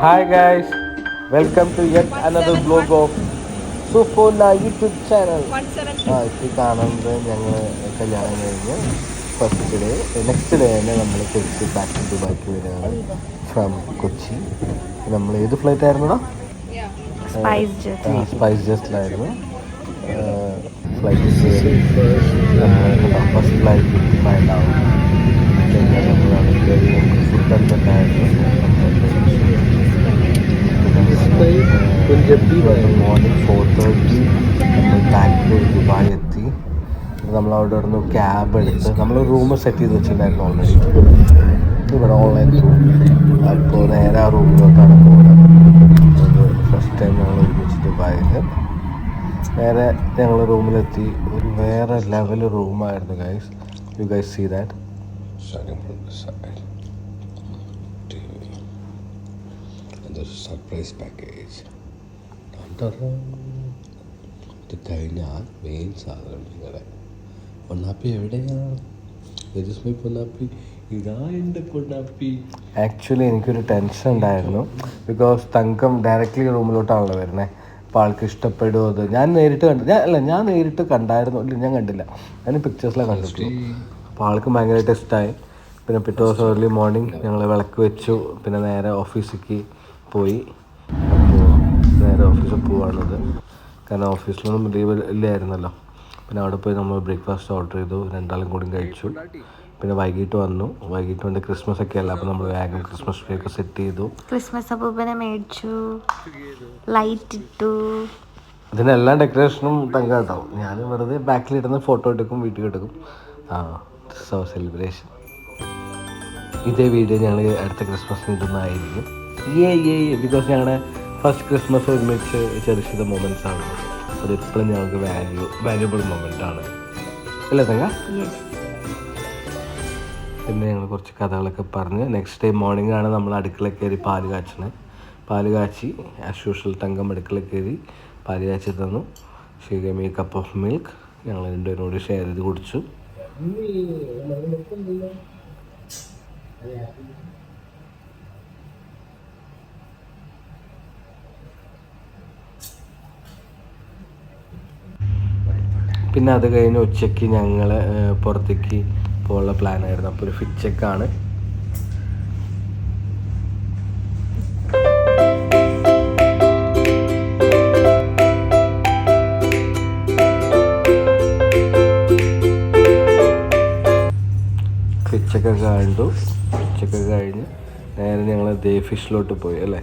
Hi guys, welcome to yet another vlog of Sufona YouTube channel. ഇപ്പോൾ കാണുന്നത് ഞങ്ങൾ കല്യാണം കഴിഞ്ഞ് ഫസ്റ്റ് ഡേ നെക്സ്റ്റ് ഡേ തന്നെ നമ്മൾ തിരിച്ച് ബാക്ക് ടു ദുബായിക്ക് വരികയാണ് ഫ്രം കൊച്ചി. നമ്മൾ ഏത് ഫ്ലൈറ്റ് ആയിരുന്നോ? സ്പൈസ് ജെറ്റിലായിരുന്നു ഫ്ലൈറ്റ് കയറി. ഫസ്റ്റ് ഫ്ലൈറ്റ് ഉണ്ടാവും. പിന്നെ നമ്മളാണ് കയറി നമുക്ക് ഫുഡ് ഉണ്ടായിരുന്നു. മോർണിംഗ് 4:30 നമ്മൾ ബാക്ക് ടു ദുബായ് എത്തി. നമ്മളവിടെ നിന്ന് ക്യാബ് എടുത്ത് നമ്മൾ റൂം സെറ്റ് ചെയ്ത് വെച്ചിട്ടുണ്ടായിരുന്നു ഓൾറെഡി ഇവിടെ ഓൺലൈൻ ത്രൂ. അപ്പോൾ നേരെ ആ റൂമിലോട്ടാണ് പോകുന്നത്. അത് ഫസ്റ്റ് ടൈം ഞങ്ങൾ ഒരുമിച്ച് ദുബായിൽ നേരെ ഞങ്ങൾ റൂമിലെത്തി. ഒരു വേറെ ലെവൽ റൂമായിരുന്നു guys. You guys see that. There's a surprise package. ഇത് കഴിഞ്ഞാൽ മെയിൻ സാധനം നിങ്ങളെ പൊന്നാപ്പി എവിടെയാണ്? പൊന്നാപ്പി ഇതാ എൻ്റെ പൊന്നാപ്പി. ആക്ച്വലി എനിക്കൊരു ടെൻഷൻ ഉണ്ടായിരുന്നു. ബിക്കോസ് തങ്കം ഡയറക്റ്റ്ലി റൂമിലോട്ടാണല്ലോ വരുന്നത്. അപ്പോൾ ആൾക്ക് ഇഷ്ടപ്പെടുമോ അത്. ഞാൻ നേരിട്ട് കണ്ടായിരുന്നു. ഇല്ല, ഞാൻ കണ്ടില്ല. ഞാൻ പിക്ചേഴ്സിലാണ് കണ്ടിട്ടുള്ളൂ. അപ്പോൾ ആൾക്ക് ഭയങ്കരമായിട്ട് ഇഷ്ടമായി. പിന്നെ പിറ്റേ ദിവസം ഏർലി മോർണിംഗ് ഞങ്ങൾ വിളക്ക് വെച്ചു. പിന്നെ നേരെ ഓഫീസിലേക്ക് പോയി. അപ്പോൾ നേരെ ഓഫീസിൽ പോവാണത്. കാരണം ഓഫീസിലൊന്നും ലീവ് ഇല്ലായിരുന്നല്ലോ. പിന്നെ അവിടെ പോയി നമ്മൾ ബ്രേക്ക്ഫാസ്റ്റ് ഓർഡർ ചെയ്തു. രണ്ടാളും കൂടി കഴിച്ചു. പിന്നെ വൈകിട്ട് വന്നു. വൈകിട്ട് വന്ന് ക്രിസ്മസ് ഒക്കെ അല്ല. അപ്പോൾ നമ്മൾ വേഗം ക്രിസ്മസ് ട്രീ ഒക്കെ സെറ്റ് ചെയ്തു. ക്രിസ്മസ് അപ്പൂപ്പനെ മേടിച്ചു, ലൈറ്റ് ഇട്ടു. ഇതിനെല്ലാം ഡെക്കറേഷനും തങ്കാട്ടോ. ഞാൻ വെറുതെ ബാക്കിലിടുന്ന ഫോട്ടോ എടുക്കും, വീട്ടിൽ എടുക്കും. So celebration. ഇതേ വീഡിയോ ഞങ്ങൾ അടുത്ത ക്രിസ്മസിന് ഇടുന്നതായിരിക്കും. ബിക്കോസ് ഞങ്ങളുടെ ഫസ്റ്റ് ക്രിസ്മസ് ഒരുമിച്ച് ചെറിയ മൊമെൻറ്റ്സ് ആണ്. അത് ഇപ്പോഴും ഞങ്ങൾക്ക് വാല്യുബിൾ മൊമെൻ്റ് ആണ് അല്ലേ തങ്ക? പിന്നെ ഞങ്ങൾ കുറച്ച് കഥകളൊക്കെ പറഞ്ഞ് നെക്സ്റ്റ് ഡേ മോർണിംഗ് ആണ് നമ്മൾ അടുക്കളയിൽ കയറി പാല് കാച്ചി ആസ് യൂഷ്വൽ തങ്കം അടുക്കളയിൽ കയറി പാല് കാച്ചി തന്നു. She gave me cup of milk. ഞങ്ങൾ രണ്ടുപേരും കൂടി ഷെയർ ചെയ്ത് കുടിച്ചു. പിന്നെ അത് കഴിഞ്ഞ് ഉച്ചയ്ക്ക് ഞങ്ങൾ പുറത്തേക്ക് പോകാനുള്ള പ്ലാനായിരുന്നു. അപ്പോൾ ഒരു ഫിറ്റ് ചെക്കാണ്. ഫിച്ചൊക്കെ കണ്ടു. ഫിച്ചൊക്കെ കഴിഞ്ഞ് നേരെ ഞങ്ങൾ ദേ ഫിഷിലോട്ട് പോയി അല്ലേ.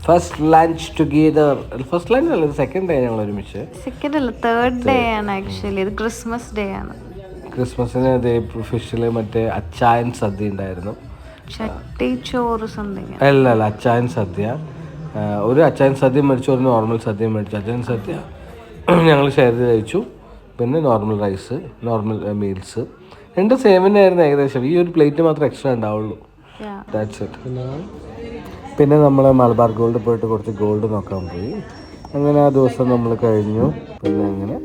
First lunch together. First lunch അല്ല, സെക്കൻഡ് ഡേ ഞങ്ങൾ ഒരുമിച്ച്. സെക്കൻഡ് അല്ല, തേർഡ് ഡേ ആണ് ആക്ച്വലി. ഇത് ക്രിസ്മസ് ഡേ ആണ്. ക്രിസ്മസിന് ദേ ഫിഷിൽ മറ്റേ അച്ചായൻ സദ്യ ഉണ്ടായിരുന്നു. ചട്ടിച്ചോറ് സംതിങ് അല്ല അച്ചായൻ സദ്യ. ഒരു അച്ചായൻ സദ്യ മേടിച്ചു, ഒരു നോർമൽ സദ്യ മേടിച്ചു. അച്ചായൻ സദ്യ ഞങ്ങൾ ഷെയർ ചെയ്ത് കഴിച്ചു. പിന്നെ നോർമൽ റൈസ്, നോർമൽ മീൽസ് രണ്ട് സെയിം ആയിരുന്നു ഏകദേശം. ഈ ഒരു പ്ലേറ്റ് മാത്രമേ എക്സ്ട്രാ ഉണ്ടാവുള്ളൂ. That's it. പിന്നെ നമ്മൾ മലബാർ ഗോൾഡ് പോയിട്ട് കുറച്ച് ഗോൾഡ് നോക്കാൻ പോയി. അങ്ങനെ ആ ദിവസം നമ്മൾ കഴിഞ്ഞു. പിന്നെ അങ്ങനെ